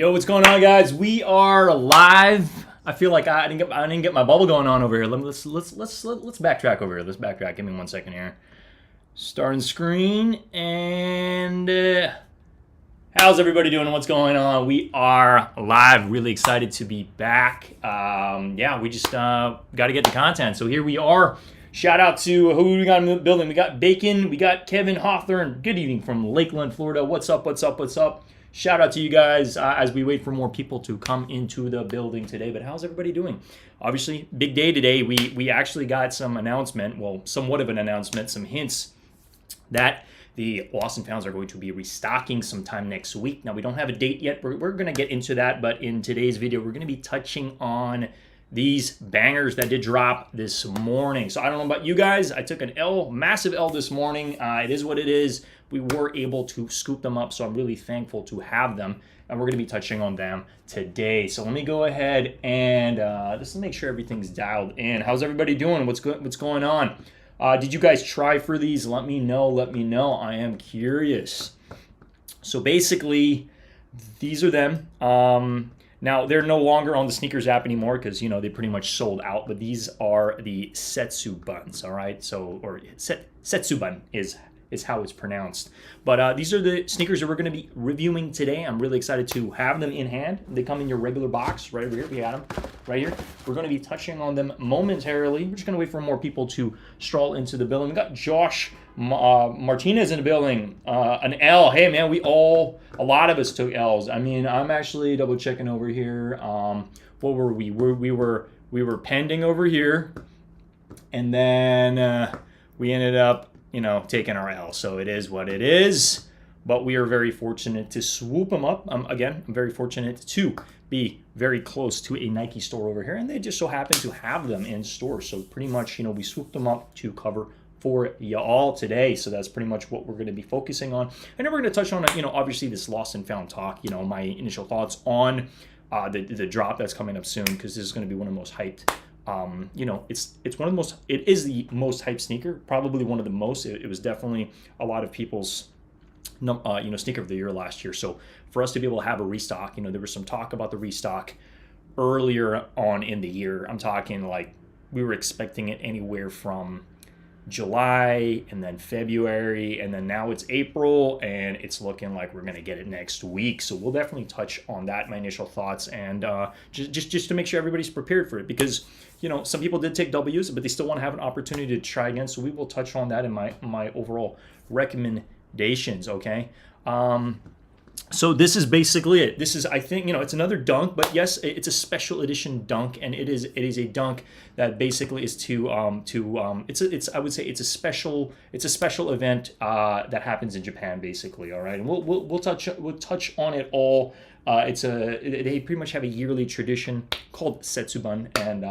Yo, what's going on, guys? We are live. I feel like I didn't get my bubble going on over here. Let's backtrack over here. Let's backtrack. Give me 1 second here. Starting screen and how's everybody doing? What's going on? We are live. Really excited to be back. Yeah, we just got to get the content. So here we are. Shout out to who we got in the building. We got Bacon. We got Kevin Hawthorne. Good evening from Lakeland, Florida. What's up? What's up? What's up? Shout out to you guys as we wait for more people to come into the building today. But how's everybody doing? Obviously, big day today. We actually got some announcement, well, somewhat of an announcement, some hints that the Lost and Founds are going to be restocking sometime next week. Now, we don't have a date yet. We're going to get into that. But in today's video, we're going to be touching on these bangers that did drop this morning. So I don't know about you guys. I took an L, massive L this morning. It is what it is. We were able to scoop them up, so I'm really thankful to have them, and we're going to be touching on them today. So let me go ahead and just make sure everything's dialed in. How's everybody doing? What's going on? Did you guys try for these? Let me know. Let me know. I am curious. So basically, these are them. Now, they're no longer on the Sneakers app anymore because, you know, they pretty much sold out. But these are the Setsubuns, all right? So, or Setsubun is how it's pronounced. But these are the sneakers that we're going to be reviewing today. I'm really excited to have them in hand. They come in your regular box right over here. We got them right here. We're going to be touching on them momentarily. We're just going to wait for more people to stroll into the building. We got Josh Martinez in the building. An L. Hey, man, a lot of us took L's. I mean, I'm actually double checking over here. What were we? We were pending over here, and then we ended up, you know, taking our L. So it is what it is. But we are very fortunate to swoop them up. Again, I'm very fortunate to be very close to a Nike store over here. And they just so happen to have them in store. So pretty much, you know, we swooped them up to cover for you all today. So that's pretty much what we're going to be focusing on. And then we're going to touch on, you know, obviously this Lost and Found talk, you know, my initial thoughts on the drop that's coming up soon, because this is going to be one of the most hyped. You know, it's one of the most, it is the most hyped sneaker, probably one of the most. It was definitely a lot of people's, you know, sneaker of the year last year. So for us to be able to have a restock, you know, there was some talk about the restock earlier on in the year. I'm talking like we were expecting it anywhere from July and then February, and then now it's April, and it's looking like we're going to get it next week. So we'll definitely touch on that, my initial thoughts, and just to make sure everybody's prepared for it, because, you know, some people did take W's, but they still want to have an opportunity to try again. So we will touch on that in my overall recommendations. Okay. So this is basically it. This is, I think, you know, it's another dunk, but yes, it's a special edition dunk, and it is a dunk that basically is it's I would say it's a special event that happens in Japan, basically. All right, and we'll touch on it all. They pretty much have a yearly tradition called Setsubun, and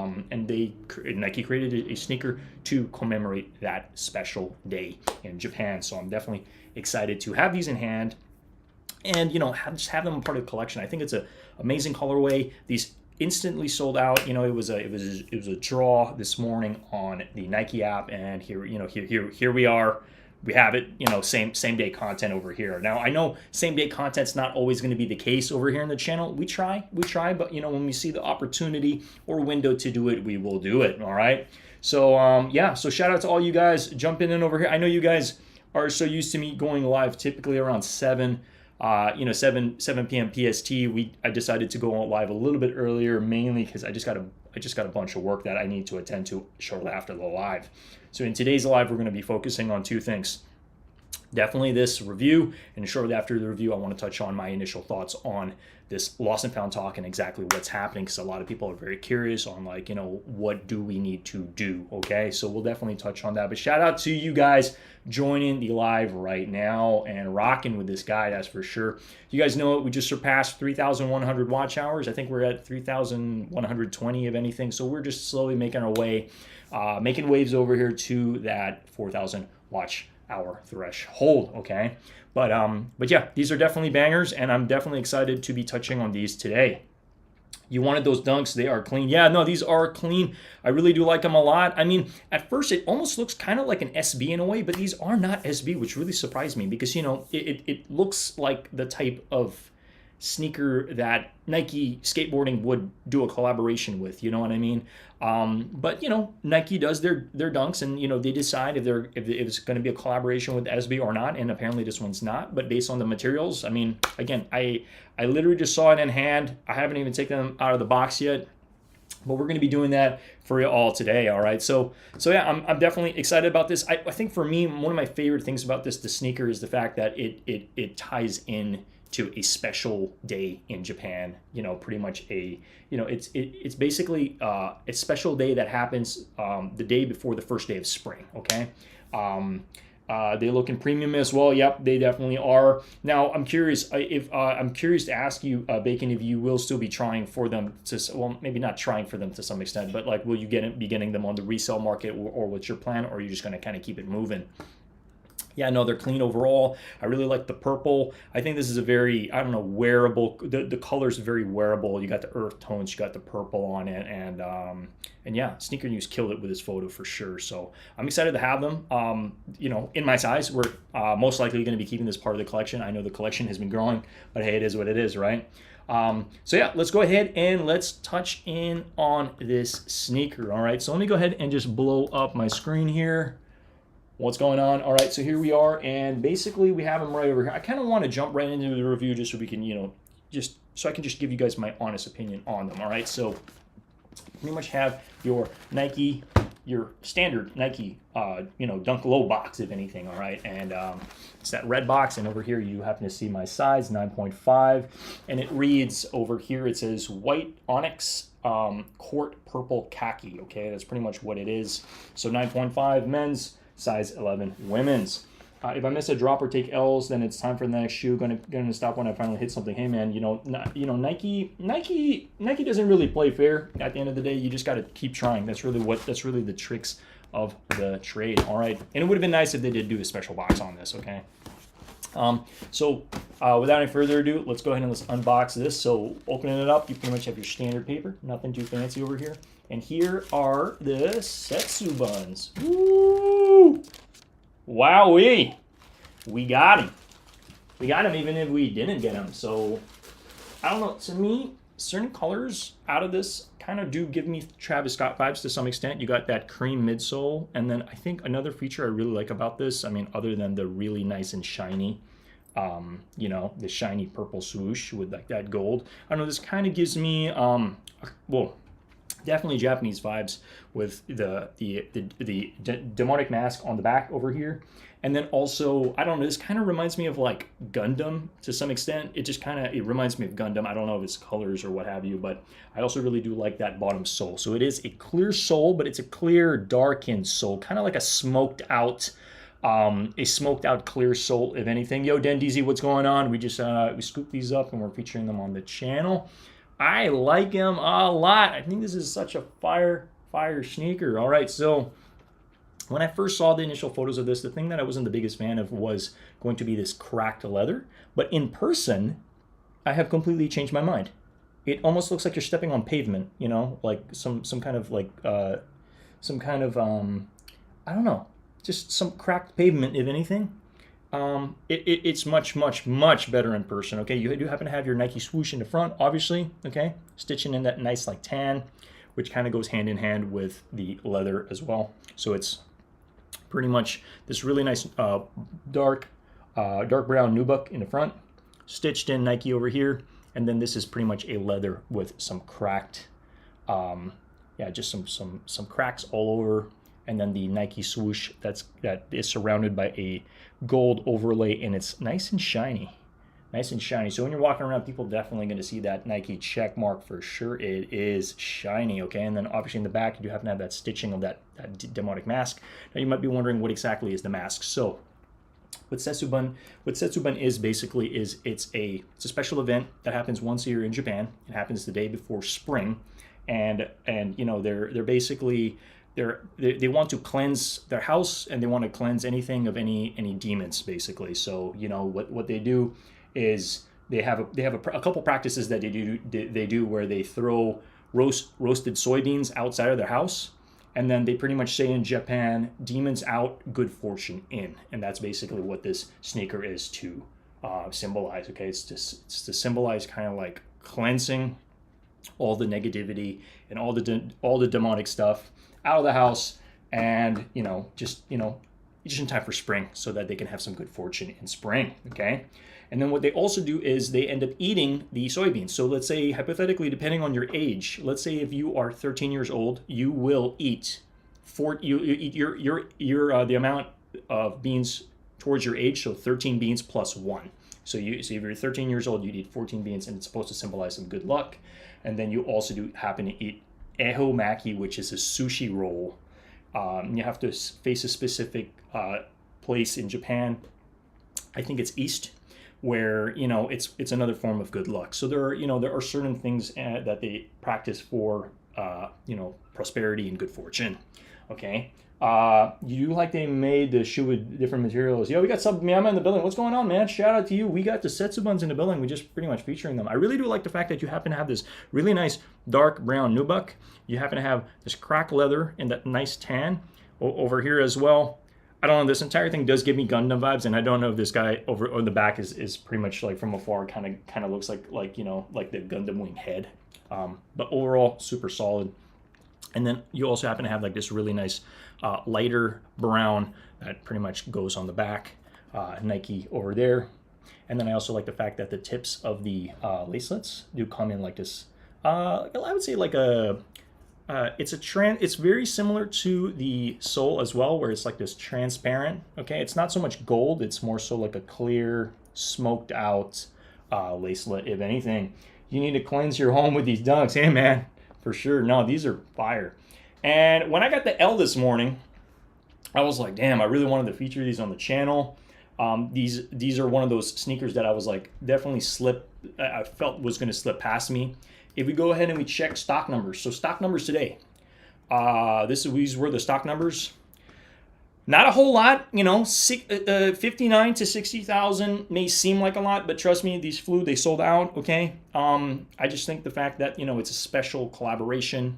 Nike created a sneaker to commemorate that special day in Japan. So I'm definitely excited to have these in hand. And, you know, just have them part of the collection. I think it's an amazing colorway. These instantly sold out. You know, it was a draw this morning on the Nike app, and here we are. We have it. You know, same day content over here. Now, I know same day content's not always going to be the case over here in the channel. We try, but, you know, when we see the opportunity or window to do it, we will do it. All right. So yeah. So shout out to all you guys jumping in over here. I know you guys are so used to me going live typically around 7 p.m. PST. I decided to go live a little bit earlier, mainly because I just got a bunch of work that I need to attend to shortly after the live. So in today's live, we're going to be focusing on two things. Definitely this review, and shortly after the review, I want to touch on my initial thoughts on this Lost and Found talk and exactly what's happening, because a lot of people are very curious on, like, you know, what do we need to do, okay? So we'll definitely touch on that. But shout out to you guys joining the live right now and rocking with this guy, that's for sure. You guys know it, we just surpassed 3,100 watch hours. I think we're at 3,120 of anything. So we're just slowly making our way, making waves over here to that 4,000 watch hour threshold, okay? But yeah, these are definitely bangers, and I'm definitely excited to be touching on these today. You wanted those dunks. They are clean. Yeah, no, these are clean. I really do like them a lot. I mean, at first it almost looks kind of like an SB in a way, but these are not SB, which really surprised me because, you know, it looks like the type of sneaker that Nike skateboarding would do a collaboration with. You know what I mean? But Nike does their dunks, and they decide if it's going to be a collaboration with SB or not. And apparently this one's not. But based on the materials, I mean, again, I literally just saw it in hand. I haven't even taken them out of the box yet. But we're going to be doing that for you all today, all right? So yeah, I'm definitely excited about this. I think for me, one of my favorite things about the sneaker is the fact that it ties in to a special day in Japan. Pretty much it's basically a special day that happens the day before the first day of spring, okay? They look in premium as well. Yep, they definitely are. Now, I'm curious to ask you, Bacon, if you will still be trying for them to, well, maybe not trying for them to some extent, but like, will you be getting them on the resale market, or what's your plan, or are you just going to kind of keep it moving? Yeah, no, they're clean overall. I really like the purple. I think this is a very, I don't know, wearable. The color's very wearable. You got the earth tones, you got the purple on it, and yeah, Sneaker News killed it with his photo for sure. So I'm excited to have them. In my size, we're most likely going to be keeping this part of the collection. I know the collection has been growing, but hey, it is what it is, right? So yeah, let's go ahead and let's touch in on this sneaker. All right, so let me go ahead and just blow up my screen here. What's going on? All right, so here we are, and basically we have them right over here. I kind of want to jump right into the review just so we can, just so I can just give you guys my honest opinion on them. All right, so pretty much have your Nike, your standard Nike, Dunk Low box, if anything. All right, and it's that red box, and over here you happen to see my size, 9.5, and it reads over here. It says white onyx, court purple khaki. Okay, that's pretty much what it is. So 9.5 men's. Size 11 women's. If I miss a drop or take L's, then it's time for the next shoe. Gonna stop when I finally hit something. Hey man, Nike doesn't really play fair. At the end of the day, you just got to keep trying. That's really the tricks of the trade. All right, and it would have been nice if they did do a special box on this. Okay. So without any further ado, let's go ahead and let's unbox this. So opening it up, you pretty much have your standard paper. Nothing too fancy over here. And here are the Setsubuns. Woo! Wowee! We got him. We got him even if we didn't get him. So, I don't know. To me, certain colors out of this kind of do give me Travis Scott vibes to some extent. You got that cream midsole. And then I think another feature I really like about this, I mean, other than the really nice and shiny, the shiny purple swoosh with like that gold. I don't know, this kind of gives me, definitely Japanese vibes with the demonic mask on the back over here. And then also, I don't know, this kind of reminds me of like Gundam to some extent. It reminds me of Gundam. I don't know if it's colors or what have you, but I also really do like that bottom sole. So it is a clear sole, but it's a clear darkened sole, kind of like a smoked out clear sole, if anything. Yo, Den DZ, what's going on? We just we scooped these up and we're featuring them on the channel. I like them a lot. I think this is such a fire sneaker. All right, so when I first saw the initial photos of this, the thing that I wasn't the biggest fan of was going to be this cracked leather. But in person, I have completely changed my mind. It almost looks like you're stepping on pavement, like some kind of I don't know, just some cracked pavement, if anything. It's much better in person. Okay, you do happen to have your Nike swoosh in the front, obviously. Okay, stitching in that nice like tan, which kind of goes hand in hand with the leather as well. So it's pretty much this really nice dark brown nubuck in the front, stitched in Nike over here, and then this is pretty much a leather with some cracked, just some cracks all over. And then the Nike swoosh that is surrounded by a gold overlay, and it's nice and shiny. So when you're walking around, people definitely going to see that Nike check mark for sure. It is shiny, okay? And then obviously in the back, you do happen to have that stitching of that demonic mask. Now you might be wondering what exactly is the mask. So what Setsubun is basically it's a special event that happens once a year in Japan. It happens the day before spring, and they're basically. They want to cleanse their house, and they want to cleanse anything of any demons, basically. So what they do is they have a couple practices that they do where they throw roasted soybeans outside of their house, and then they pretty much say in Japan, demons out, good fortune in, and that's basically what this sneaker is to symbolize. Okay, it's to symbolize kind of like cleansing all the negativity and all the demonic stuff out of the house, and just in time for spring, so that they can have some good fortune in spring. Okay. And then what they also do is they end up eating the soybeans. So let's say, hypothetically, depending on your age, let's say if you are 13 years old, you will eat you eat your the amount of beans towards your age, so 13 beans plus one. So if you're 13 years old, you'd eat 14 beans, and it's supposed to symbolize some good luck. And then you also do happen to eat eho maki, which is a sushi roll. You have to face a specific place in Japan. I think it's east, where it's another form of good luck. So there are certain things that they practice for prosperity and good fortune. Okay. You do like they made the shoe with different materials. Yo, we got Sub Miyama in the building. What's going on, man? Shout out to you. We got the Setsubuns in the building. We just pretty much featuring them. I really do like the fact that you happen to have this really nice dark brown nubuck. You happen to have this crack leather and that nice tan over here as well. I don't know. This entire thing does give me Gundam vibes, and I don't know if this guy over on the back is pretty much like from afar kind of looks like the Gundam wing head. But overall, super solid. And then you also happen to have like this really nice lighter brown that pretty much goes on the back, Nike over there. And then I also like the fact that the tips of the lacelets do come in like this. I would say like it's very similar to the sole as well, where it's like this transparent. Okay, it's not so much gold; it's more so like a clear, smoked out lacelet. If anything, you need to cleanse your home with these dunks, hey man. For sure. No, these are fire. And when I got the L this morning, I was like, damn, I really wanted to feature these on the channel. These are one of those sneakers that I was like, definitely I felt was going to slip past me. If we go ahead and we check stock numbers. So stock numbers today. These were the stock numbers. Not a whole lot, 59 to 60,000 may seem like a lot, but trust me, they sold out, okay? I just think the fact that, it's a special collaboration,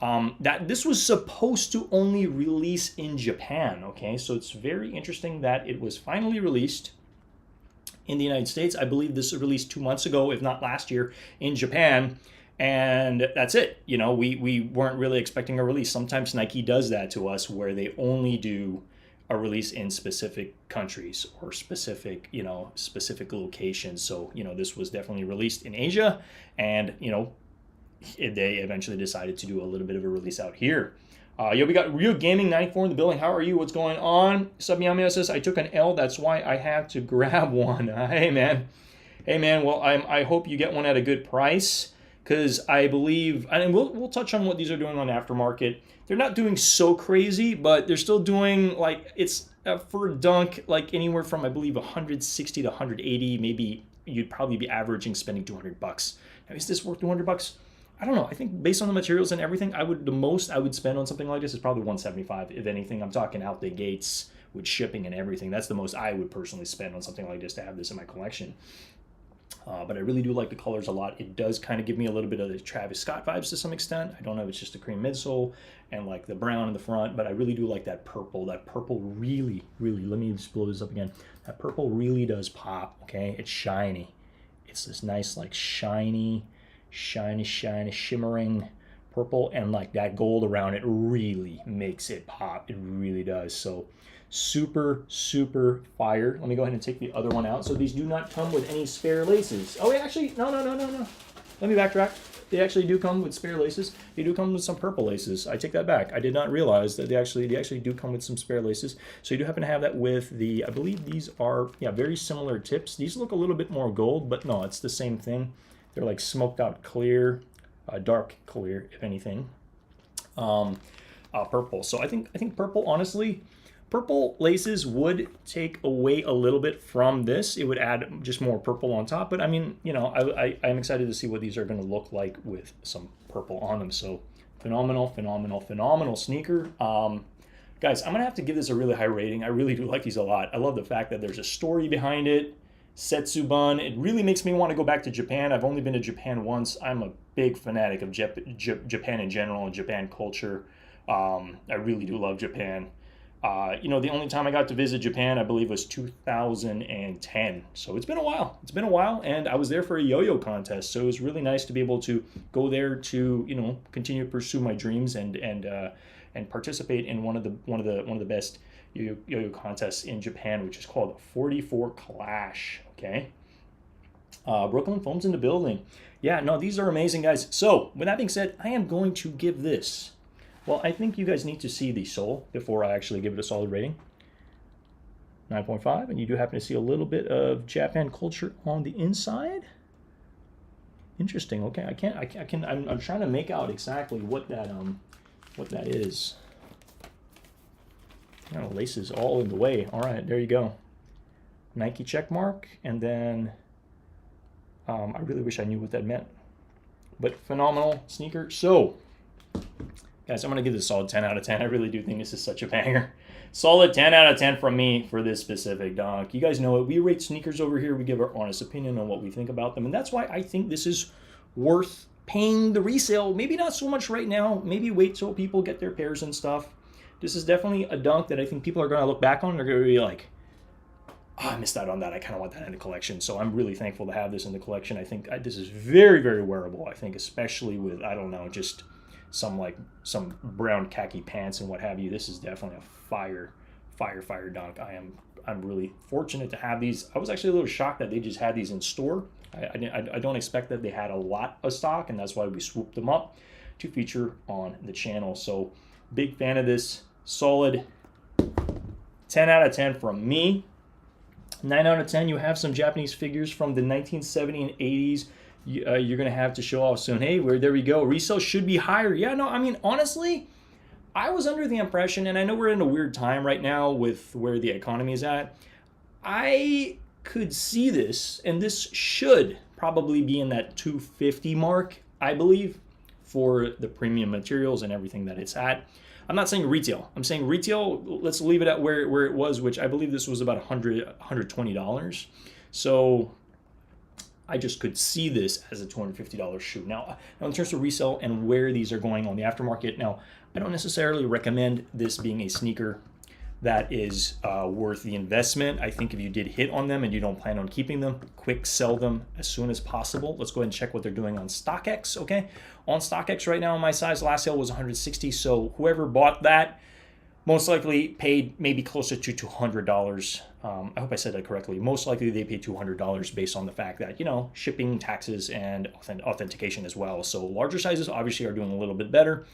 that this was supposed to only release in Japan, okay? So it's very interesting that it was finally released in the United States. I believe this was released 2 months ago, if not last year, in Japan. And that's it. We weren't really expecting a release. Sometimes Nike does that to us, where they only do a release in specific countries or specific locations. So, this was definitely released in Asia, and, they eventually decided to do a little bit of a release out here. We got Real Gaming 94 in the building. How are you? What's going on? Submiyamio says, I took an L. That's why I had to grab one. Hey, man. Well, I hope you get one at a good price. Because I believe, and we'll touch on what these are doing on aftermarket. They're not doing so crazy, but they're still doing it's for a dunk, like anywhere from, I believe, 160 to 180. Maybe you'd probably be averaging spending $200. Now, is this worth $200? I don't know. I think based on the materials and everything, the most I would spend on something like this is probably 175. If anything, I'm talking out the gates with shipping and everything. That's the most I would personally spend on something like this to have this in my collection. But I really do like the colors a lot. It does kind of give me a little bit of the Travis Scott vibes to some extent. I don't know if it's just a cream midsole and like the brown in the front, but I really do like that purple. That purple really, let me just blow this up again. That purple really does pop, okay? It's shiny. It's this nice like shiny, shimmering purple, and like that gold around it really makes it pop. It really does. So super fire. Let me go ahead and take the other one out. So these do not come with any spare laces. Oh, actually, no. Let me backtrack. They actually do come with spare laces. They do come with some purple laces. I take that back. I did not realize that they actually do come with some spare laces. So you do happen to have that with the, I believe these are, very similar tips. These look a little bit more gold, but no, it's the same thing. They're like smoked out clear, dark clear, if anything. Purple. So I think purple, honestly, purple laces would take away a little bit from this. It would add just more purple on top. But I mean, I'm excited to see what these are going to look like with some purple on them. So phenomenal sneaker. Guys, I'm going to have to give this a really high rating. I really do like these a lot. I love the fact that there's a story behind it. Setsubun. It really makes me want to go back to Japan. I've only been to Japan once. I'm a big fanatic of Japan in general and Japan culture. I really do love Japan. You know, the only time I got to visit Japan, I believe, was 2010. So it's been a while. It's been a while, and I was there for a yo-yo contest. So it was really nice to be able to go there to, you know, continue to pursue my dreams and participate in one of the best yo-yo contests in Japan, which is called 44 Clash. Okay. Brooklyn Foam's in the building. Yeah, no, these are amazing, guys. So with that being said, I am going to give this. Well, I think you guys need to see the sole before I actually give it a solid rating. 9.5, and you do happen to see a little bit of Japan culture on the inside. Interesting. Okay, I'm trying to make out exactly what that is. You know, laces all in the way. All right, there you go. Nike check mark, and then I really wish I knew what that meant. But phenomenal sneaker. So, guys, I'm going to give this a solid 10 out of 10. I really do think this is such a banger. Solid 10 out of 10 from me for this specific donk. You guys know it. We rate sneakers over here. We give our honest opinion on what we think about them. And that's why I think this is worth paying the resale. Maybe not so much right now. Maybe wait till people get their pairs and stuff. This is definitely a dunk that I think people are going to look back on. They're going to be like, oh, I missed out on that. I kind of want that in the collection. So I'm really thankful to have this in the collection. I think this is very, very wearable. I think especially with, I don't know, just some brown khaki pants and what have you. This is definitely a fire dunk. I'm really fortunate to have these. I was actually a little shocked that they just had these in store. I don't expect that they had a lot of stock, and that's why we swooped them up to feature on the channel. So big fan of this. Solid 10 out of 10 from me. 9 out of 10. You have some Japanese figures from the 1970s and 80s. You're going to have to show off soon. Hey, there we go. Resale should be higher. Yeah, no, I mean, honestly, I was under the impression, and I know we're in a weird time right now with where the economy is at. I could see this, and this should probably be in that 250 mark, I believe, for the premium materials and everything that it's at. I'm not saying retail. I'm saying retail, let's leave it at where it was, which I believe this was about $120. So I just could see this as a $250 shoe. Now, in terms of resale and where these are going on the aftermarket, now, I don't necessarily recommend this being a sneaker that is worth the investment. I think if you did hit on them and you don't plan on keeping them, quick sell them as soon as possible. Let's go ahead and check what they're doing on StockX, okay? On StockX right now, my size last sale was $160, so whoever bought that most likely paid maybe closer to $200. I hope I said that correctly. Most likely they paid $200 based on the fact that, you know, shipping, taxes, and authentication as well. So larger sizes obviously are doing a little bit better.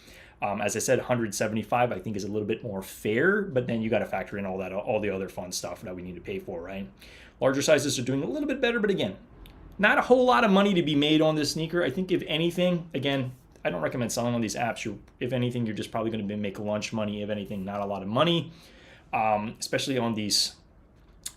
As I said, 175 I think is a little bit more fair, but then you got to factor in all the other fun stuff that we need to pay for, right? Larger sizes are doing a little bit better, but again, not a whole lot of money to be made on this sneaker. I think if anything, again, I don't recommend selling on these apps. If anything, you're just probably going to make lunch money. If anything, not a lot of money, especially on these,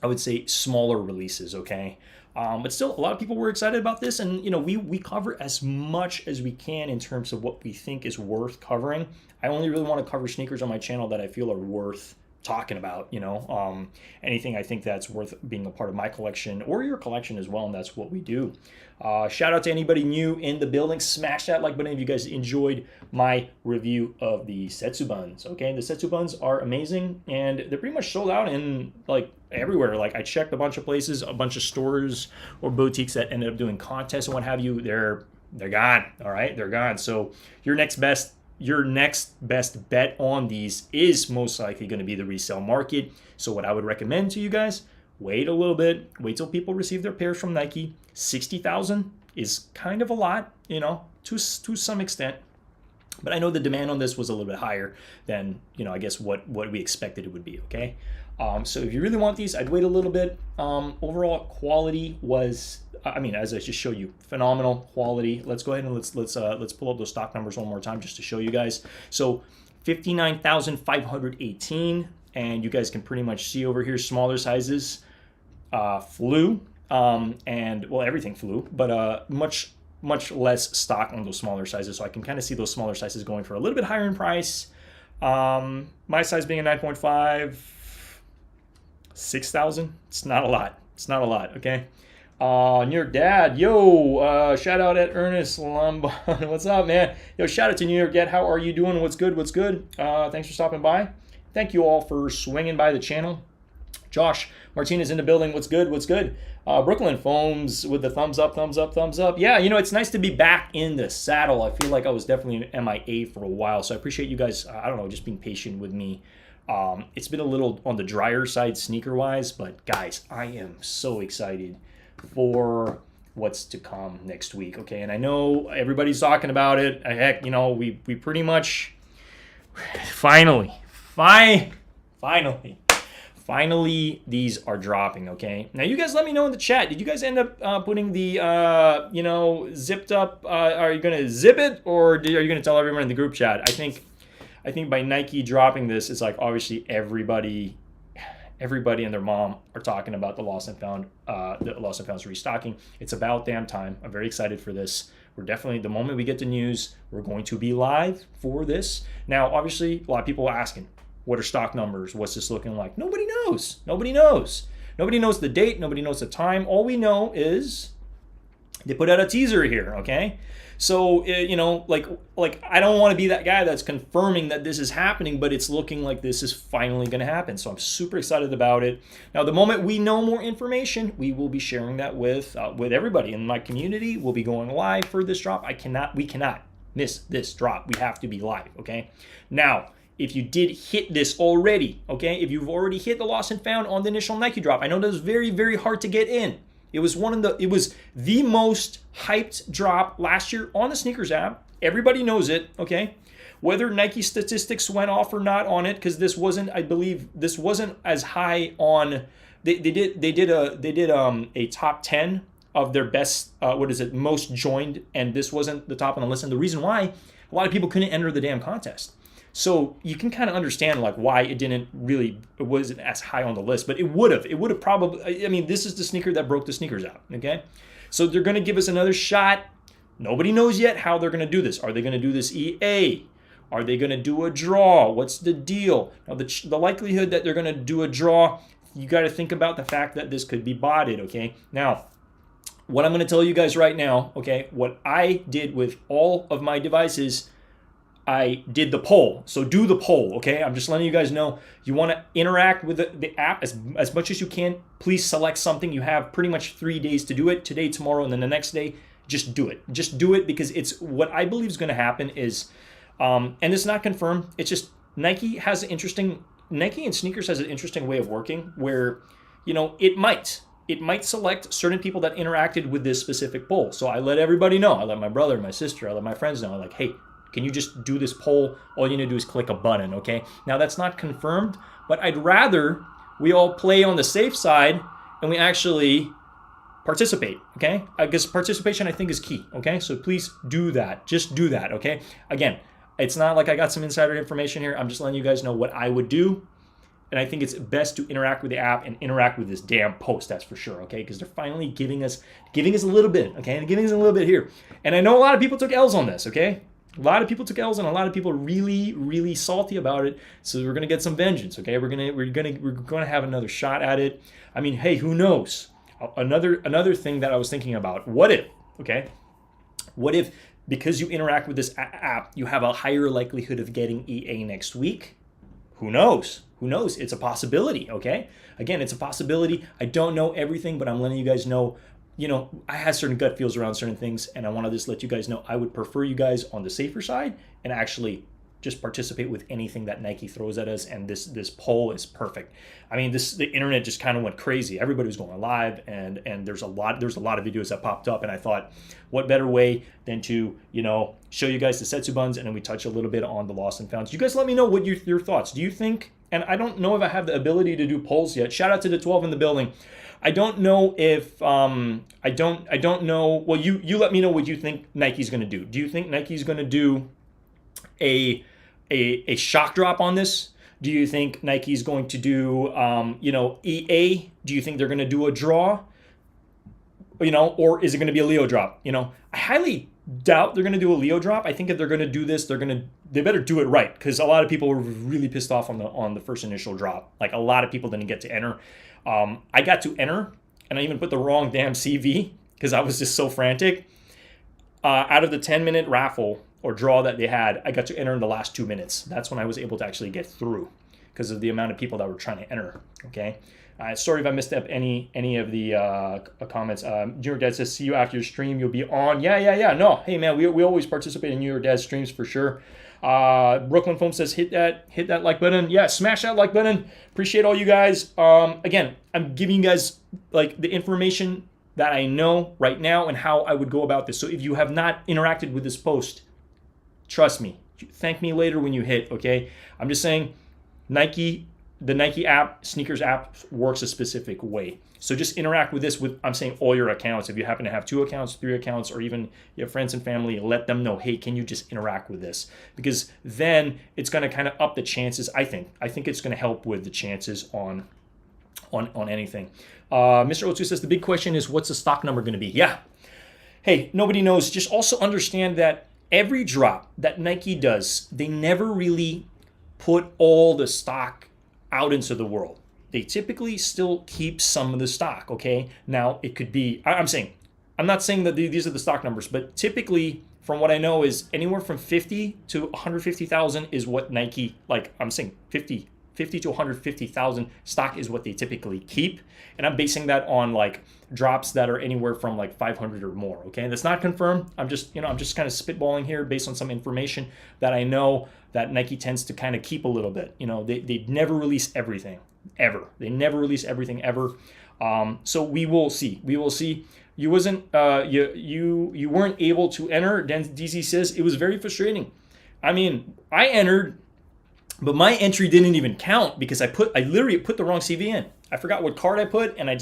I would say, smaller releases, okay? But still, a lot of people were excited about this, and you know, we cover as much as we can in terms of what we think is worth covering. I only really want to cover sneakers on my channel that I feel are worth talking about, you know. Anything I think that's worth being a part of my collection or your collection as well, and that's what we do. Shout out to anybody new in the building. Smash that like button if you guys enjoyed my review of the Setsubuns. Okay, the Setsubuns are amazing, and they're pretty much sold out in like everywhere. Like I checked a bunch of places, a bunch of stores or boutiques that ended up doing contests and what have you. They're gone. All right, they're gone. So your next best bet on these is most likely going to be the resale market. So what I would recommend to you guys, wait a little bit, wait till people receive their pairs from Nike. 60,000 is kind of a lot, you know, to some extent. But I know the demand on this was a little bit higher than, you know, I guess what we expected it would be, okay? So if you really want these, I'd wait a little bit. Overall quality was, I mean, as I just showed you, phenomenal quality. Let's go ahead and let's pull up those stock numbers one more time just to show you guys. So 59,518, and you guys can pretty much see over here smaller sizes flew, and well, everything flew, but much less stock on those smaller sizes. So I can kind of see those smaller sizes going for a little bit higher in price. My size being a 9.5, 6,000. It's not a lot. It's not a lot. Okay. New York Dad, yo, shout out at Ernest Lombard. What's up, man? Yo, shout out to New York Dad. How are you doing? What's good? Thanks for stopping by. thank you all for swinging by the channel. Josh Martinez in the building. What's good? What's good? Brooklyn Foams with the thumbs up, thumbs up, thumbs up. Yeah, you know, it's nice to be back in the saddle. I feel like I was definitely an MIA for a while, so I appreciate you guys, I don't know, just being patient with me. It's been a little on the drier side sneaker-wise, but guys, I am so excited for what's to come next week, okay? And I know everybody's talking about it. Heck, you know, we pretty much finally, these are dropping, okay? Now, you guys let me know in the chat. Did you guys end up putting the, you know, zipped up? Are you going to zip it, or are you going to tell everyone in the group chat? I think by Nike dropping this, it's like obviously everybody and their mom are talking about the Lost and Found's restocking. It's about damn time. I'm very excited for this. We're definitely, the moment we get the news, we're going to be live for this. Now, obviously, a lot of people are asking, what are stock numbers? What's this looking like? Nobody knows. Nobody knows. Nobody knows the date. Nobody knows the time. All we know is they put out a teaser here, okay? So, you know, like I don't want to be that guy that's confirming that this is happening, but it's looking like this is finally going to happen. So I'm super excited about it. Now, the moment we know more information, we will be sharing that with everybody in my community. We'll be going live for this drop. We cannot miss this drop. We have to be live, okay? Now, if you did hit this already, okay, if you've already hit the Lost and Found on the initial Nike drop, I know that was very, very hard to get in. It was the most hyped drop last year on the sneakers app. Everybody knows it, okay? Whether Nike statistics went off or not on it, because I believe this wasn't as high on. They did a top 10 of their best most joined, and this wasn't the top on the list. And the reason why, a lot of people couldn't enter the damn contest. So you can kind of understand like why it wasn't as high on the list, but it would have probably, I mean, this is the sneaker that broke the sneakers out, okay? So they're going to give us another shot. Nobody knows yet how they're going to do this. Are they going to do this EA? Are they going to do a draw? What's the deal? Now, the likelihood that they're going to do a draw, you got to think about the fact that this could be botted, okay? Now, what I'm going to tell you guys right now, okay, what I did with all of my devices, I did the poll. So do the poll, okay? I'm just letting you guys know. You want to interact with the app as much as you can. Please select something. You have pretty much 3 days to do it. Today, tomorrow, and then the next day. Just do it. Just do it, because it's what I believe is going to happen is, and it's not confirmed. It's just Nike and sneakers has an interesting way of working where, you know, it might select certain people that interacted with this specific poll. So I let everybody know. I let my brother, my sister, I let my friends know. I'm like, hey, can you just do this poll? All you need to do is click a button, okay? Now, that's not confirmed, but I'd rather we all play on the safe side and we actually participate, okay? Because participation, I think, is key, okay? So please do that. Just do that, okay? Again, it's not like I got some insider information here. I'm just letting you guys know what I would do. And I think it's best to interact with the app and interact with this damn post, that's for sure, okay? Because they're finally giving us a little bit, okay? They're giving us a little bit here. And I know a lot of people took L's on this, okay? A lot of people took L's, and a lot of people are really, really salty about it. So we're gonna get some vengeance, okay? We're gonna have another shot at it. I mean, hey, who knows? Another thing that I was thinking about. What if, okay? What if because you interact with this app, you have a higher likelihood of getting EA next week? Who knows? Who knows? It's a possibility, okay? Again, it's a possibility. I don't know everything, but I'm letting you guys know. You know, I have certain gut feels around certain things, and I want to just let you guys know I would prefer you guys on the safer side and actually just participate with anything that Nike throws at us. And this poll is perfect. I mean, the internet just kind of went crazy. Everybody was going live, and there's a lot of videos that popped up, and I thought, what better way than to, you know, show you guys the Setsubuns, and then we touch a little bit on the Lost and Founds. You guys let me know what your thoughts. Do you think? And I don't know if I have the ability to do polls yet. Shout out to the 12 in the building. I don't know if I don't know. Well, you let me know what you think Nike's going to do. Do you think Nike's going to do a shock drop on this? Do you think Nike's going to do EA? Do you think they're going to do a draw? You know, or is it going to be a Leo drop? You know, I highly doubt they're going to do a Leo drop. I think if they're going to do this, they better do it right, because a lot of people were really pissed off on the first initial drop. Like, a lot of people didn't get to enter. I got to enter, and I even put the wrong damn CV because I was just so frantic. Out of the 10-minute raffle or draw that they had, I got to enter in the last 2 minutes. That's when I was able to actually get through. because of the amount of people that were trying to enter. Okay. Sorry if I missed up any of the comments. New York Dad says, see you after your stream. You'll be on. Yeah. No, hey man, we always participate in New York Dad streams for sure. Brooklyn Foam says, hit that like button. Yeah, smash that like button. Appreciate all you guys. Again, I'm giving you guys like the information that I know right now and how I would go about this. So if you have not interacted with this post, trust me, thank me later when you hit. Okay, I'm just saying, the Nike app, sneakers app, works a specific way. So just interact with this with, I'm saying, all your accounts. If you happen to have 2 accounts, 3 accounts, or even you have friends and family, let them know, hey, can you just interact with this? Because then it's going to kind of up the chances, I think. I think it's going to help with the chances on anything. Mr. Otsu says, the big question is, what's the stock number going to be? Yeah. Hey, nobody knows. Just also understand that every drop that Nike does, they never really put all the stock out into the world. They typically still keep some of the stock, okay? Now, it could be, I'm not saying that these are the stock numbers, but typically, from what I know, is anywhere from 50 to 150,000 is what Nike, like I'm saying 50 to 150,000 stock is what they typically keep. And I'm basing that on like drops that are anywhere from like 500 or more, okay? That's not confirmed. I'm just kind of spitballing here based on some information that I know that Nike tends to kind of keep a little bit. They never release everything, ever. They never release everything, ever. So we will see. You weren't able to enter. DZ says it was very frustrating. I mean, I entered, but my entry didn't even count because I literally put the wrong CV in. I forgot what card I put, and I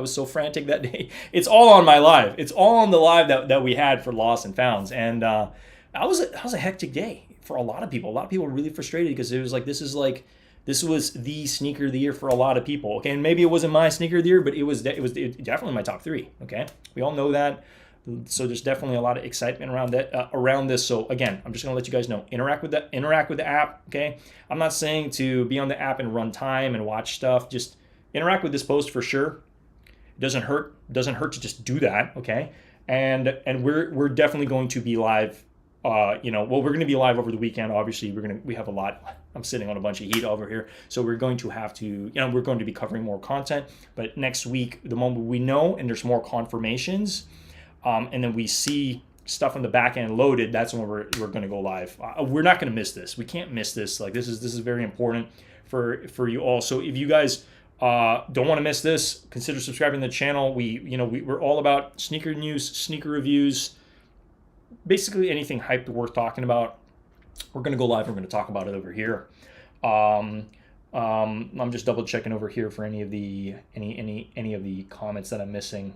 was so frantic that day. It's all on my live. It's all on the live that we had for Lost and Founds, and that was a hectic day for a lot of people. A lot of people were really frustrated because it was like this was the sneaker of the year for a lot of people. Okay, and maybe it wasn't my sneaker of the year, but it was definitely my top 3. Okay, we all know that. So there's definitely a lot of excitement around this. So again, I'm just gonna let you guys know, interact with the app. Okay, I'm not saying to be on the app and run time and watch stuff. Just interact with this post for sure. It doesn't hurt to just do that. Okay, and we're definitely going to be live. We're going to be live over the weekend. Obviously, we have a lot. I'm sitting on a bunch of heat over here, so we're going to have to, we're going to be covering more content. But next week, the moment we know and there's more confirmations. And then we see stuff on the back end loaded, that's when we're going to go live. We're not going to miss this. We can't miss this. Like this is very important for you all. So if you guys don't want to miss this, consider subscribing to the channel. We're all about sneaker news, sneaker reviews, basically anything hype worth talking about. We're going to go live. We're going to talk about it over here. I'm just double checking over here for any of the comments that I'm missing.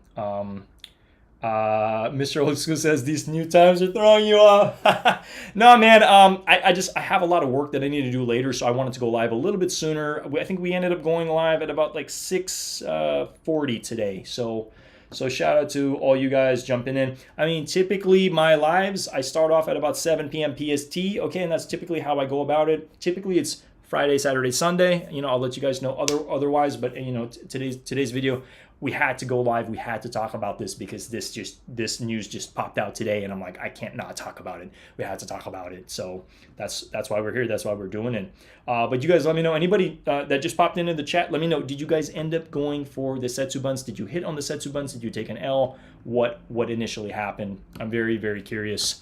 Mr. Old School says these new times are throwing you off. No, man. I have a lot of work that I need to do later, so I wanted to go live a little bit sooner. I think we ended up going live at about like 6:40 today. So shout out to all you guys jumping in. I mean, typically my lives, I start off at about 7 p.m. PST. Okay, and that's typically how I go about it. Typically it's Friday, Saturday, Sunday. I'll let you guys know otherwise. But today's video, we had to go live. We had to talk about this because this news just popped out today, and I'm like, I can't not talk about it. We had to talk about it. So that's why we're here. That's why we're doing it. But you guys, let me know. Anybody that just popped into the chat, let me know. Did you guys end up going for the Setsubuns? Did you hit on the Setsubuns? Did you take an L? What initially happened? I'm very, very curious.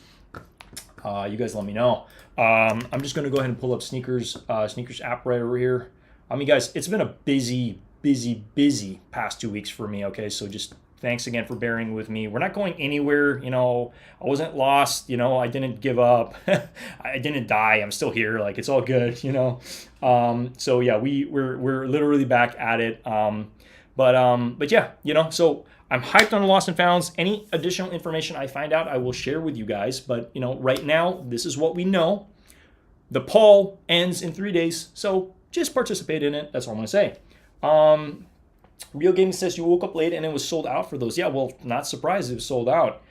You guys let me know. I'm just gonna go ahead and pull up sneakers app right over here. I mean, guys, it's been a busy past 2 weeks for me. Okay, so just thanks again for bearing with me. We're not going anywhere. I wasn't lost. I didn't give up. I didn't die. I'm still here. Like, it's all good. So yeah, we're literally back at it. But yeah, so I'm hyped on the Lost and Founds. Any additional information I find out, I will share with you guys. But right now, this is what we know. The poll ends in 3 days, so just participate in it. That's all I'm gonna say. Real Gaming says you woke up late and it was sold out for those. Yeah, well, not surprised it was sold out.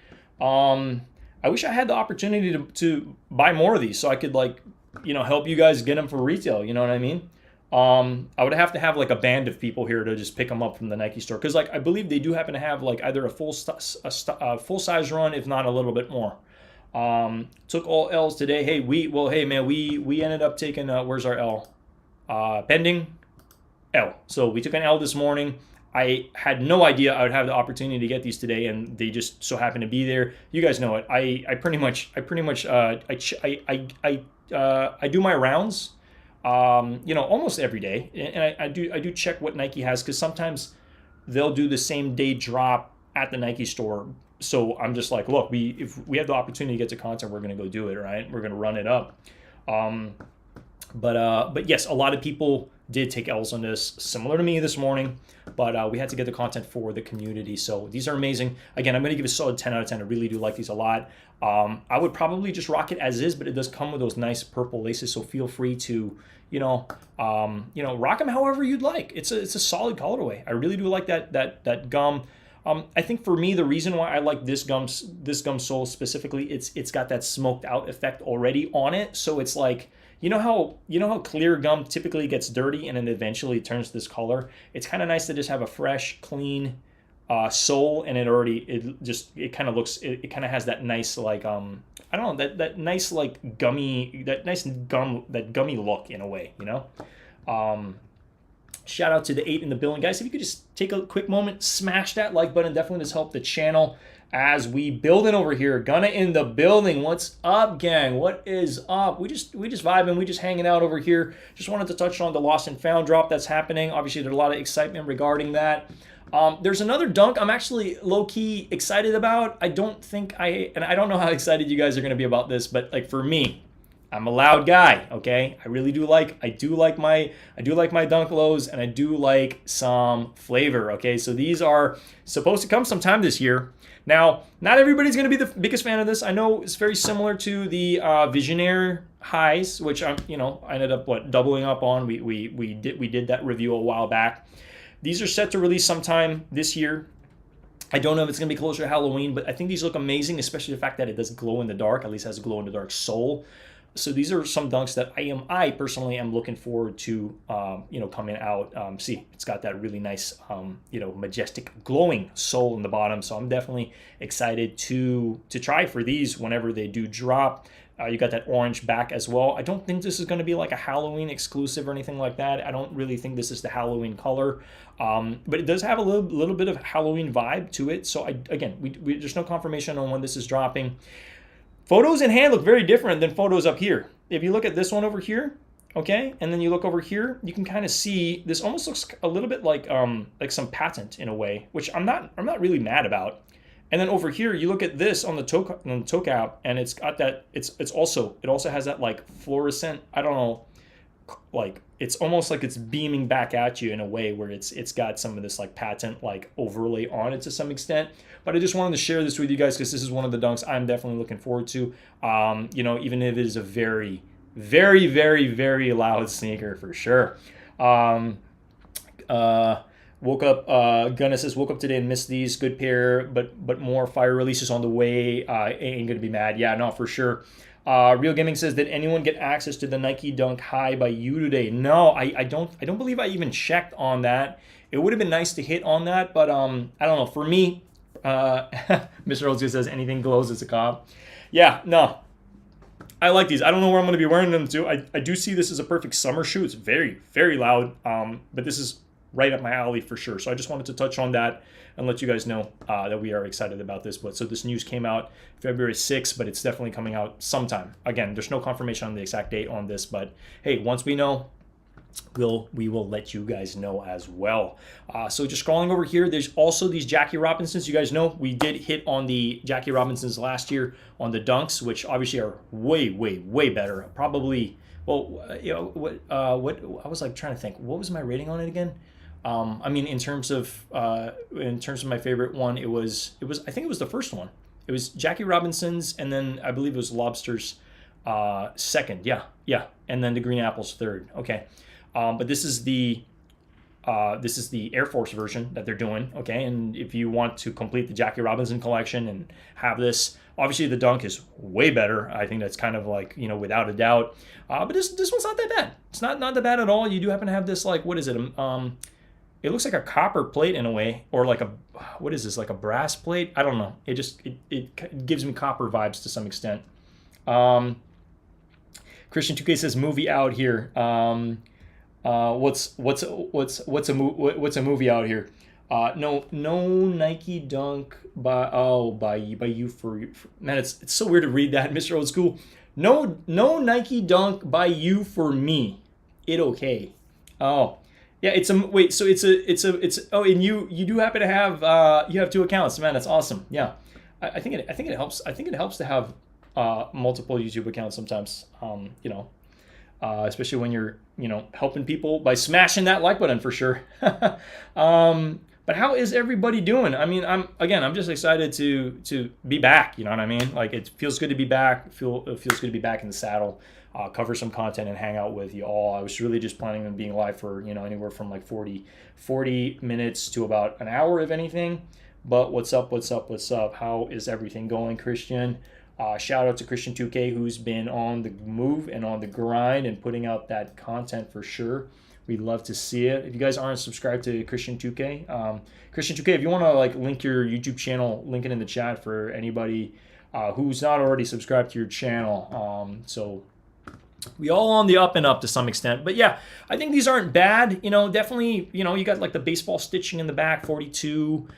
I wish I had the opportunity to buy more of these so I could help you guys get them for retail. You know what I mean? I would have to have like a band of people here to just pick them up from the Nike store because I believe they do happen to have like either a full size run, if not a little bit more. Took all L's today. Hey man, we ended up taking where's our L? Pending L. So we took an L this morning. I had no idea I would have the opportunity to get these today, and they just so happen to be there. You guys know it. I pretty much I do my rounds, almost every day, and I do check what Nike has, because sometimes they'll do the same day drop at the Nike store. So I'm just like, look, if we have the opportunity to get to content, we're gonna go do it, right? We're gonna run it up. But yes, a lot of people did take L's on this, similar to me this morning, but we had to get the content for the community. So these are amazing. Again, I'm going to give a solid 10 out of 10. I really do like these a lot. I would probably just rock it as is, but it does come with those nice purple laces, so feel free to, rock them however you'd like. It's a solid colorway. I really do like that gum. I think for me, the reason why I like this gum sole specifically, it's got that smoked out effect already on it. So it's like, you know how clear gum typically gets dirty and then eventually turns this color. It's kind of nice to just have a fresh, clean sole, and it kind of looks, it kind of has that nice, like I don't know, that nice like gummy, that gummy look in a way, Shout out to the 8 in the building, guys. If you could just take a quick moment, smash that like button. Definitely does help the channel as we building over here. Gunna in the building. What's up, gang? What is up? We just vibing. We just hanging out over here. Just wanted to touch on the lost and found drop that's happening. Obviously, there's a lot of excitement regarding that. There's another dunk I'm actually low-key excited about. I don't know how excited you guys are going to be about this, but like for me, I'm a loud guy, okay? I do like my dunk lows, and I do like some flavor, okay? So these are supposed to come sometime this year. Now, not everybody's going to be the biggest fan of this. I know it's very similar to the Visionaire highs, which I ended up doubling up on. We did that review a while back. These are set to release sometime this year. I don't know if it's going to be closer to Halloween, but I think these look amazing, especially the fact that it does glow in the dark, at least has a glow in the dark sole. So these are some dunks that I personally am looking forward to, coming out. See, it's got that really nice, majestic glowing sole in the bottom. So I'm definitely excited to try for these whenever they do drop. You got that orange back as well. I don't think this is going to be like a Halloween exclusive or anything like that. I don't really think this is the Halloween color, but it does have a little bit of Halloween vibe to it. So there's no confirmation on when this is dropping. Photos in hand look very different than photos up here. If you look at this one over here, okay, and then you look over here, you can kind of see this almost looks a little bit like some patent in a way, which I'm not really mad about. And then over here, you look at this on the toe cap, and it's got that. It also has that like fluorescent. I don't know, like it's almost like it's beaming back at you in a way where it's got some of this like patent like overlay on it to some extent. But I just wanted to share this with you guys because this is one of the dunks I'm definitely looking forward to. Even if it is a very, very, very, very loud sneaker for sure. Woke up, Gunna says, woke up today and missed these. Good pair, but more fire releases on the way. Ain't gonna be mad. Yeah, no, for sure. Real Gaming says, did anyone get access to the Nike Dunk High by you today? No, I don't believe I even checked on that. It would have been nice to hit on that, but I don't know. For me, Mr. Rose says, anything glows as a cop. Yeah, no. I like these. I don't know where I'm going to be wearing them to. I do see this as a perfect summer shoe. It's very, very loud, but this is right up my alley for sure. So I just wanted to touch on that and let you guys know that we are excited about this. So this news came out February 6th, but it's definitely coming out sometime. Again, there's no confirmation on the exact date on this, but hey, once we know, we will let you guys know as well. So just scrolling over here, there's also these Jackie Robinsons. You guys know we did hit on the Jackie Robinsons last year on the dunks, which obviously are way, way, way better. Probably, well, what I was like trying to think, what was my rating on it again? In terms of my favorite one, it was I think it was the first one. It was Jackie Robinson's, and then I believe it was Lobster's second. Yeah, and then the Green Apple's third. Okay. But this is the Air Force version that they're doing, okay? And if you want to complete the Jackie Robinson collection and have this, obviously the dunk is way better. I think that's kind of like, without a doubt. But this one's not that bad. It's not that bad at all. You do happen to have this, like, what is it? It looks like a copper plate in a way, or like what is this? Like a brass plate? I don't know. It gives me copper vibes to some extent. Christian 2K says movie out here. What's a movie out here? No Nike Dunk by you for man. It's so weird to read that, Mr. Old School. No Nike Dunk by you for me. It okay. Oh, yeah. It's a wait. So it's oh, and you do happen to have you have two accounts, man. That's awesome. Yeah, I think it helps. I think it helps to have multiple YouTube accounts sometimes. Especially when you're helping people by smashing that like button for sure. But how is everybody doing? I mean, I'm just excited to be back. You know what I mean? Like it feels good to be back. It feels good to be back in the saddle. Cover some content and hang out with you all. I was really just planning on being live for anywhere from like 40 minutes to about an hour, if anything. But what's up? How is everything going, Christian? Shout out to Christian 2K, who's been on the move and on the grind and putting out that content for sure. We'd love to see it. If you guys aren't subscribed to Christian 2K, Christian 2K, if you want to like link your YouTube channel, link it in the chat for anybody who's not already subscribed to your channel. So we all on the up and up to some extent. But yeah, I think these aren't bad. Definitely, you got like the baseball stitching in the back, 42.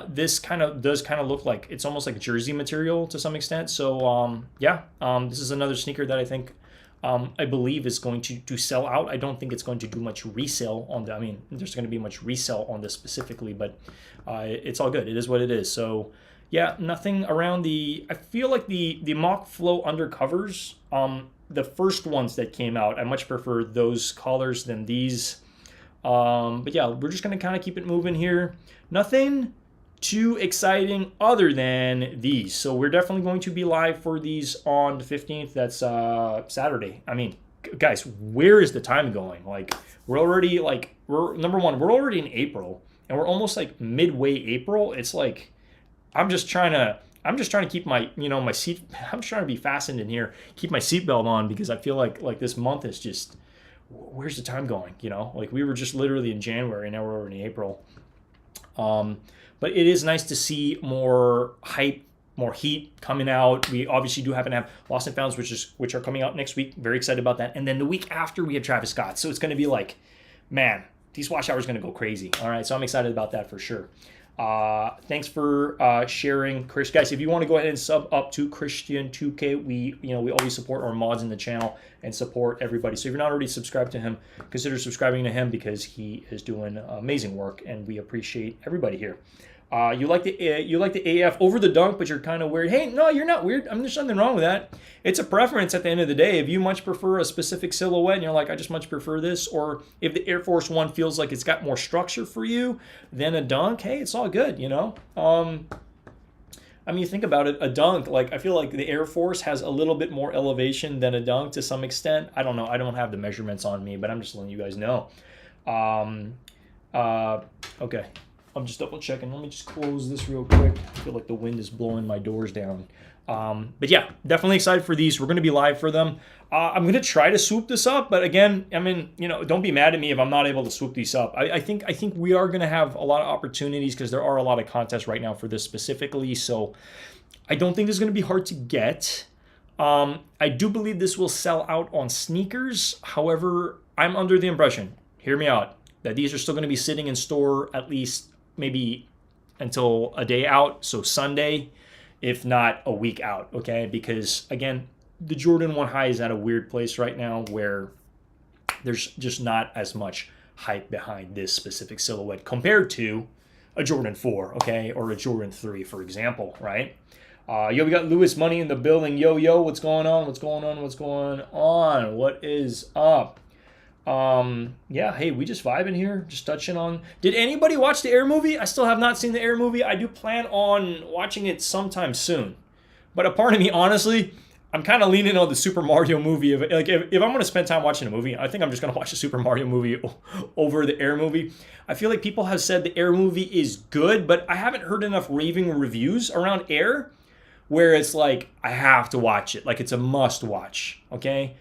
This does look like it's almost like jersey material to some extent. So this is another sneaker that I think I believe is going to sell out. I don't think it's going to do much resale on the. I mean, there's going to be much resale on this specifically, but it's all good. It is what it is. So yeah, nothing around the. I feel like the mock flow undercovers. The first ones that came out, I much prefer those colors than these. But yeah, we're just going to kind of keep it moving here. Nothing too exciting other than these. So we're definitely going to be live for these on the 15th. That's Saturday. I mean, guys, where is the time going? Like, we're already like, we're already in April and we're almost like midway April. It's like, I'm just trying to keep my, my seat. I'm trying to be fastened in here, keep my seatbelt on because I feel like this month is just, where's the time going? Like we were just literally in January, now we're already in April. But it is nice to see more hype, more heat coming out. We obviously do happen to have Lost and Founds, which are coming out next week. Very excited about that. And then the week after we have Travis Scott. So it's going to be like, man, these watch hours are going to go crazy. All right, so I'm excited about that for sure. Thanks for sharing, Chris. Guys, if you want to go ahead and sub up to Christian 2K, we always support our mods in the channel and support everybody. So if you're not already subscribed to him, consider subscribing to him because he is doing amazing work, and we appreciate everybody here. You like the AF over the dunk, but you're kind of weird. Hey, no, you're not weird. There's nothing wrong with that. It's a preference at the end of the day. If you much prefer a specific silhouette and you're like, I just much prefer this, or if the Air Force One feels like it's got more structure for you than a dunk, hey, it's all good, you think about it, a dunk, like I feel like the Air Force has a little bit more elevation than a dunk to some extent. I don't know. I don't have the measurements on me, but I'm just letting you guys know. Okay. I'm just double checking. Let me just close this real quick. I feel like the wind is blowing my doors down. But yeah, definitely excited for these. We're going to be live for them. I'm going to try to swoop this up, but again, don't be mad at me if I'm not able to swoop these up. I think we are going to have a lot of opportunities because there are a lot of contests right now for this specifically. So I don't think this is going to be hard to get. I do believe this will sell out on sneakers. However, I'm under the impression, hear me out, that these are still going to be sitting in store at least maybe until a day out, so Sunday, if not a week out, okay? Because, again, the Jordan 1 High is at a weird place right now where there's just not as much hype behind this specific silhouette compared to a Jordan 4, okay? Or a Jordan 3, for example, right? We got Lewis Money in the building. Yo, what's going on? What is up? Hey, we just vibing here, just touching on. Did anybody watch the Air movie? I still have not seen the Air movie. I do plan on watching it sometime soon. But a part of me, honestly, I'm kind of leaning on the Super Mario movie. If I'm going to spend time watching a movie, I think I'm just going to watch the Super Mario movie over the Air movie. I feel like people have said the Air movie is good, but I haven't heard enough raving reviews around Air where it's like, I have to watch it. Like, it's a must watch, okay?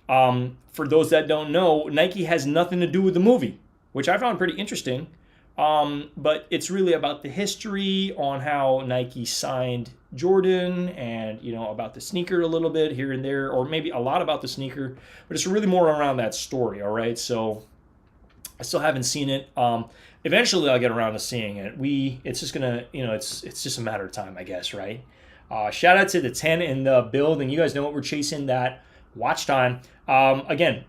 For those that don't know, Nike has nothing to do with the movie, which I found pretty interesting. But it's really about the history on how Nike signed Jordan and, you know, about the sneaker a little bit here and there, or maybe a lot about the sneaker, but it's really more around that story. All right. So I still haven't seen it. Eventually I'll get around to seeing it. It's just gonna, you know, it's just a matter of time, I guess, right? Shout out to the 10 in the building. You guys know what we're chasing, that watch time. Again,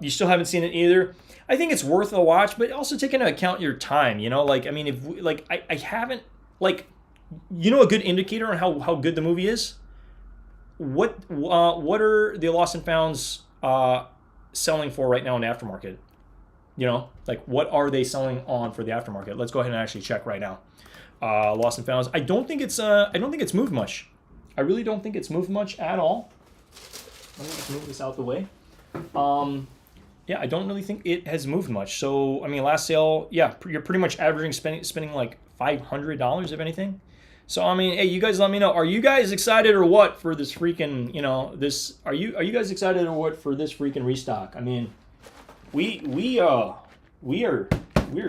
you still haven't seen it either. I think it's worth a watch, but also take into account your time. You know, like, I mean, if we, like I haven't, like, you know, a good indicator on how good the movie is. What are the Lost and Founds selling for right now in the aftermarket? You know, like, what are they selling on for the aftermarket? Let's go ahead and actually check right now. Lost and Founds. I don't think it's moved much. I really don't think it's moved much at all. Let me just move this out the way. Yeah, I don't really think it has moved much. So, I mean, last sale, yeah, you're pretty much averaging spending like $500 if anything. So, I mean, hey, you guys let me know. Are you guys excited or what for this freaking, you know, this? Are you guys excited or what for this freaking restock? I mean, we are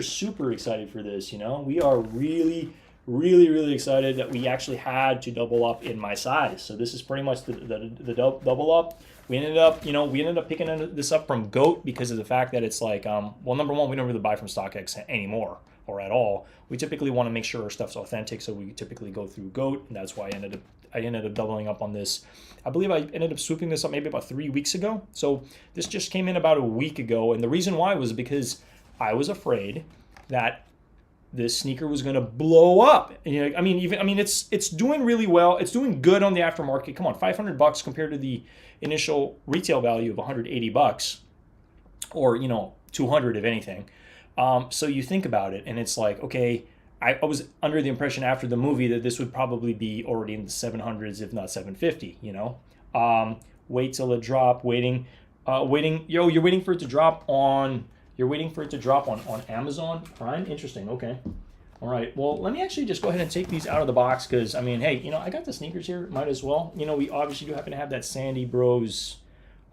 super excited for this. You know, we are really excited that we actually had to double up in my size. So this is pretty much the double up. We ended up picking this up from GOAT because of the fact that it's like, well, number one, we don't really buy from StockX anymore or at all. We typically want to make sure our stuff's authentic, so we typically go through GOAT, and that's why I ended up doubling up on this. I believe I ended up swooping this up maybe about 3 weeks ago. So this just came in about a week ago, and the reason why was because I was afraid that this sneaker was going to blow up. And, you know, I mean, it's doing really well. It's doing good on the aftermarket. Come on, $500 compared to the initial retail value of $180, or, you know, 200 if anything. So you think about it, and it's like, okay, I was under the impression after the movie that this would probably be already in the 700s, if not 750. You know, wait till it drop. Waiting. You're waiting for it to drop on. You're waiting for it to drop on Amazon Prime? Interesting. Okay. All right. Well, let me actually just go ahead and take these out of the box because, I mean, hey, you know, I got the sneakers here. Might as well. You know, we obviously do happen to have that Sandy Bros,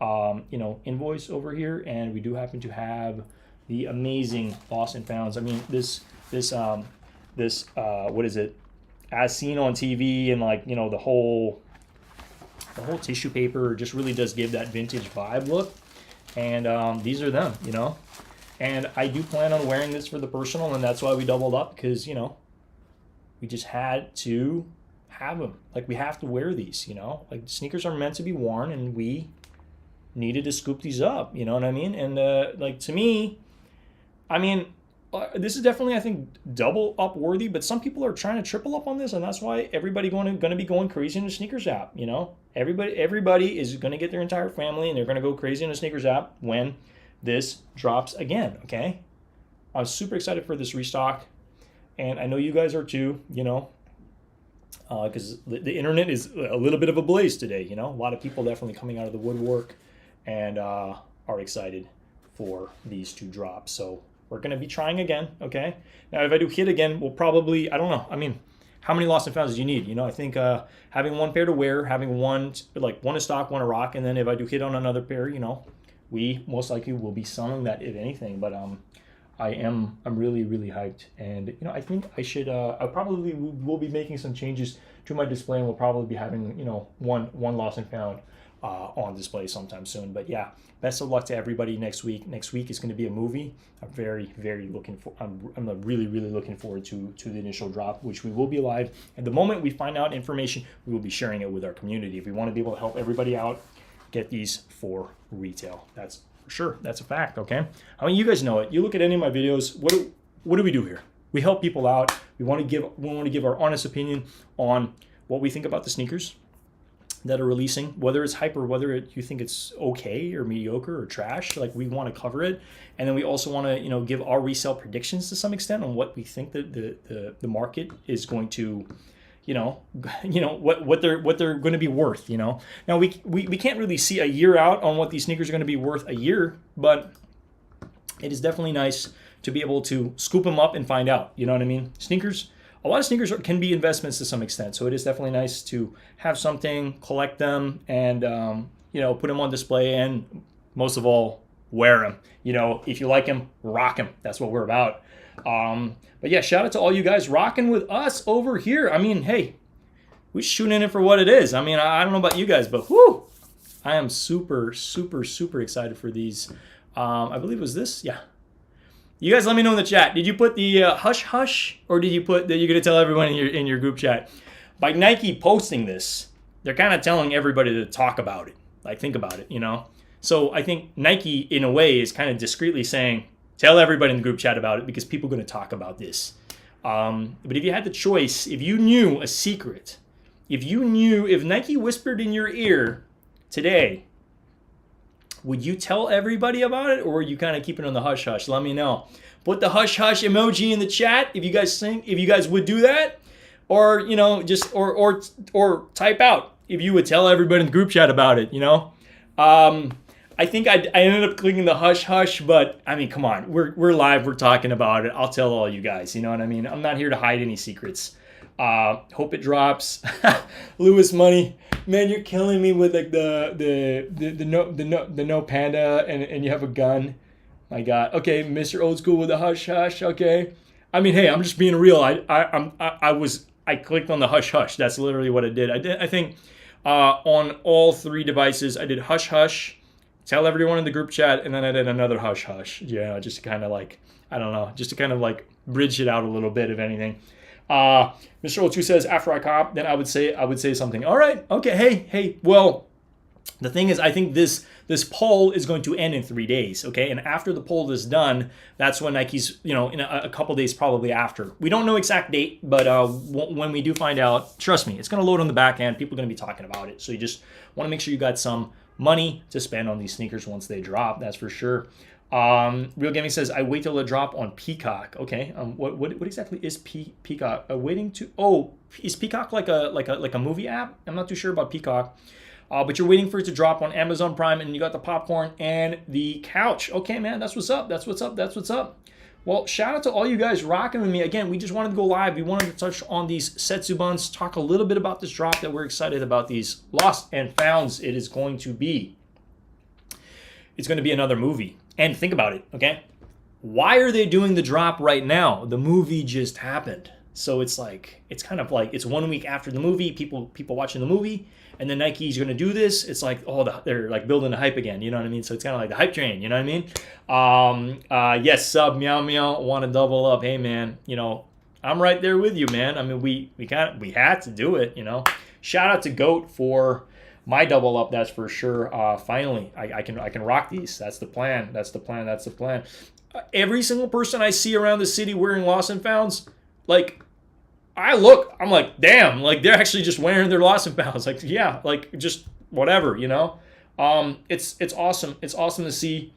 you know, invoice over here. And we do happen to have the amazing Lost and Founds. I mean, this what is it? As seen on TV, and, like, you know, the whole tissue paper just really does give that vintage vibe look. And these are them, you know. And I do plan on wearing this for the personal, and that's why we doubled up, because, you know, we just had to have them. Like, we have to wear these, you know. Like, sneakers are meant to be worn, and we needed to scoop these up, you know what I mean? And, like, to me, I mean, this is definitely, I think, double up worthy, but some people are trying to triple up on this, and that's why everybody going to be going crazy in the sneakers app, you know? Everybody is going to get their entire family, and they're going to go crazy in the sneakers app when this drops again, okay? I'm super excited for this restock, and I know you guys are too, you know, because the internet is a little bit of a blaze today, you know? A lot of people definitely coming out of the woodwork and are excited for these to drop. So we're going to be trying again, okay? Now, if I do hit again, we'll probably, I don't know, I mean, how many Lost and Founds do you need? You know, I think having one pair to wear, having one in stock, one to rock, and then if I do hit on another pair, you know, we most likely will be selling that, if anything. But I'm really hyped, and, you know, I think I probably will be making some changes to my display, and we'll probably be having, you know, one Lost and Found on display sometime soon. But yeah, best of luck to everybody next week. Next week is going to be a movie. I'm very looking for. I'm really looking forward to the initial drop, which we will be live. And the moment we find out information, we will be sharing it with our community. If we want to be able to help everybody out, get these for retail. That's for sure. That's a fact. Okay. I mean, you guys know it. You look at any of my videos. What do we do here? We help people out. We want to give our honest opinion on what we think about the sneakers that are releasing, whether it's hype or whether you think it's okay or mediocre or trash. Like, we want to cover it, and then we also want to, you know, give our resale predictions to some extent on what we think that the market is going to, you know what they're going to be worth. You know, now we can't really see a year out on what these sneakers are going to be worth a year, but it is definitely nice to be able to scoop them up and find out. You know what I mean? A lot of sneakers can be investments to some extent, so it is definitely nice to have something, collect them, and you know, put them on display, and most of all, wear them. You know, if you like them, rock them. That's what we're about. But yeah, shout out to all you guys rocking with us over here. I mean, hey, we're shooting it for what it is. I mean, I don't know about you guys, but whoo, I am super, super, super excited for these. I believe it was this. Yeah. You guys let me know in the chat. Did you put the hush hush, or did you put that you're going to tell everyone in your group chat? By Nike posting this, they're kind of telling everybody to talk about it. Like, think about it, you know? So I think Nike, in a way, is kind of discreetly saying, tell everybody in the group chat about it because people are going to talk about this. But if you had the choice, if you knew a secret, if Nike whispered in your ear today, would you tell everybody about it, or are you kind of keeping it on the hush hush? Let me know. Put the hush hush emoji in the chat if you guys would do that, or you know, just or type out if you would tell everybody in the group chat about it. You know, I think I ended up clicking the hush hush, but I mean, come on, we're live, we're talking about it. I'll tell all you guys. You know what I mean? I'm not here to hide any secrets. Hope it drops. Lewis Money, man, you're killing me with like the no panda and you have a gun. My God. Okay, Mr. Old School with the hush hush. Okay. I mean, hey, I'm just being real. I clicked on the hush hush. That's literally what I did. I think on all 3 devices I did hush hush, tell everyone in the group chat, and then I did another hush hush. Yeah, just to kind of like, I don't know, just to kind of like bridge it out a little bit, if anything. Mr. O2 says, after I cop, then I would say something. All right. Okay. Hey. Well, the thing is, I think this poll is going to end in 3 days. Okay. And after the poll is done, that's when Nike's, you know, in a couple days probably after. We don't know exact date, but when we do find out, trust me, it's going to load on the back end. People are going to be talking about it. So you just want to make sure you got some money to spend on these sneakers once they drop. That's for sure. Real Gaming says, I wait till it drop on Peacock. Okay. What exactly is Peacock? Waiting to? Oh, is Peacock like a movie app? I'm not too sure about Peacock. But you're waiting for it to drop on Amazon Prime, and you got the popcorn and the couch. Okay, man, that's what's up. That's what's up. Well, shout out to all you guys rocking with me. Again, we just wanted to go live. We wanted to touch on these Setsubuns, talk a little bit about this drop that we're excited about. These lost and founds. It's going to be another movie. And think about it, okay? Why are they doing the drop right now? The movie just happened. So it's kind of like it's 1 week after the movie, people watching the movie, and then Nike's going to do this. It's like, they're like building the hype again, you know what I mean? So it's kind of like the hype train, you know what I mean? Yes, sub, meow, meow, want to double up. Hey, man, you know, I'm right there with you, man. I mean, we had to do it, you know? Shout out to GOAT for my double up, that's for sure. Finally, I can rock these. That's the plan. Every single person I see around the city wearing lost and founds, like, I'm like, damn, like they're actually just wearing their lost and founds. Like, yeah, like just whatever, you know. It's awesome. It's awesome to see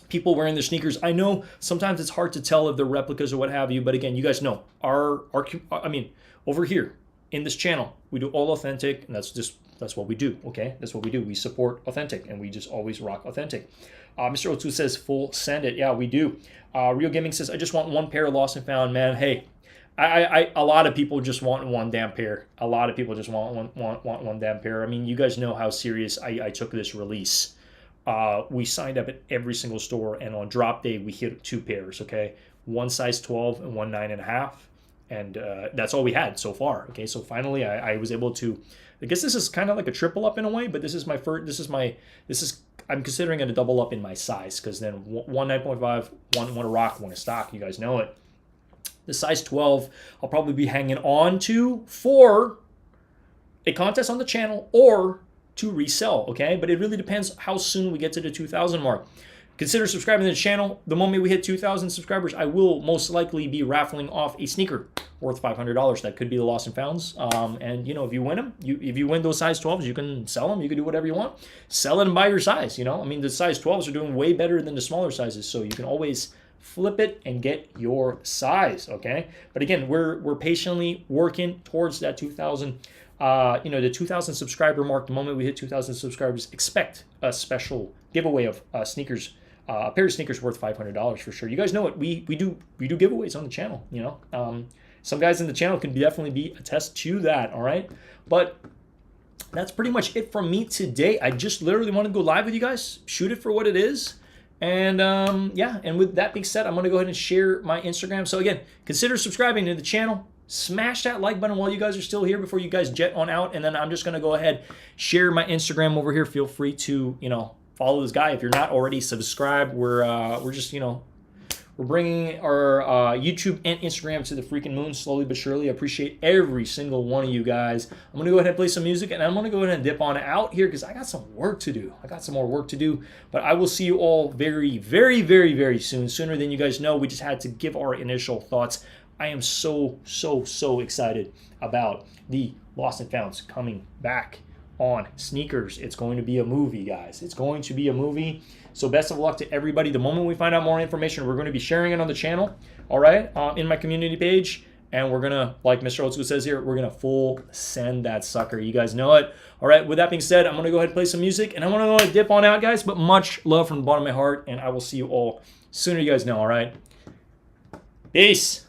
people wearing their sneakers. I know sometimes it's hard to tell if they're replicas or what have you, but again, you guys know over here in this channel, we do all authentic, and that's what we do, okay? That's what we do. We support authentic, and we just always rock authentic. Mr. O2 says, full send it. Yeah, we do. Real Gaming says, I just want 1 pair of lost and found. Man, hey, a lot of people just want 1 damn pair. A lot of people just want one damn pair. I mean, you guys know how serious I took this release. We signed up at every single store, and on drop day, we hit 2 pairs, okay? 1 size 12 and 1 9.5. And that's all we had so far. Okay, so finally I was able to. I guess this is kind of like a triple up in a way, but this is my first. I'm considering it a double up in my size, because then 1 9.5, one a rock, 1 a stock. You guys know it. The size 12 I'll probably be hanging on to for a contest on the channel or to resell. Okay, but it really depends how soon we get to the 2,000 mark. Consider subscribing to the channel. The moment we hit 2,000 subscribers, I will most likely be raffling off a sneaker worth $500. That could be the lost and founds. And you know, if you win them, if you win those size 12s, you can sell them. You can do whatever you want. Sell it and buy your size. You know, I mean, the size 12s are doing way better than the smaller sizes, so you can always flip it and get your size. Okay, but again, we're patiently working towards that 2,000. The 2,000 subscriber mark. The moment we hit 2,000 subscribers, expect a special giveaway of sneakers. A pair of sneakers worth $500 for sure. You guys know it. We do giveaways on the channel. You know, some guys in the channel can definitely be attest to that. All right, but that's pretty much it from me today. I just literally want to go live with you guys, shoot it for what it is, and yeah. And with that being said, I'm gonna go ahead and share my Instagram. So again, consider subscribing to the channel. smash that like button while you guys are still here before you guys jet on out. And then I'm just going to go ahead, share my Instagram over here. Feel free to, follow this guy. If you're not already subscribed, we're just, we're bringing our YouTube and Instagram to the freaking moon slowly but surely. I appreciate every single one of you guys. I'm going to go ahead and play some music, and I'm going to go ahead and dip on out here because I got some work to do. I got some more work to do, but I will see you all very, very, very, very soon. Sooner than you guys know. We just had to give our initial thoughts. I am so, so, so excited about the Lost and Founds coming back on sneakers. It's going to be a movie, guys. It's going to be a movie. So best of luck to everybody. The moment we find out more information, we're going to be sharing it on the channel, all right, in my community page. And we're going to, like Mr. Old School says here, we're going to full send that sucker. You guys know it. All right, with that being said, I'm going to go ahead and play some music. And I want to go ahead and dip on out, guys. But much love from the bottom of my heart. And I will see you all sooner, you guys know, all right? Peace.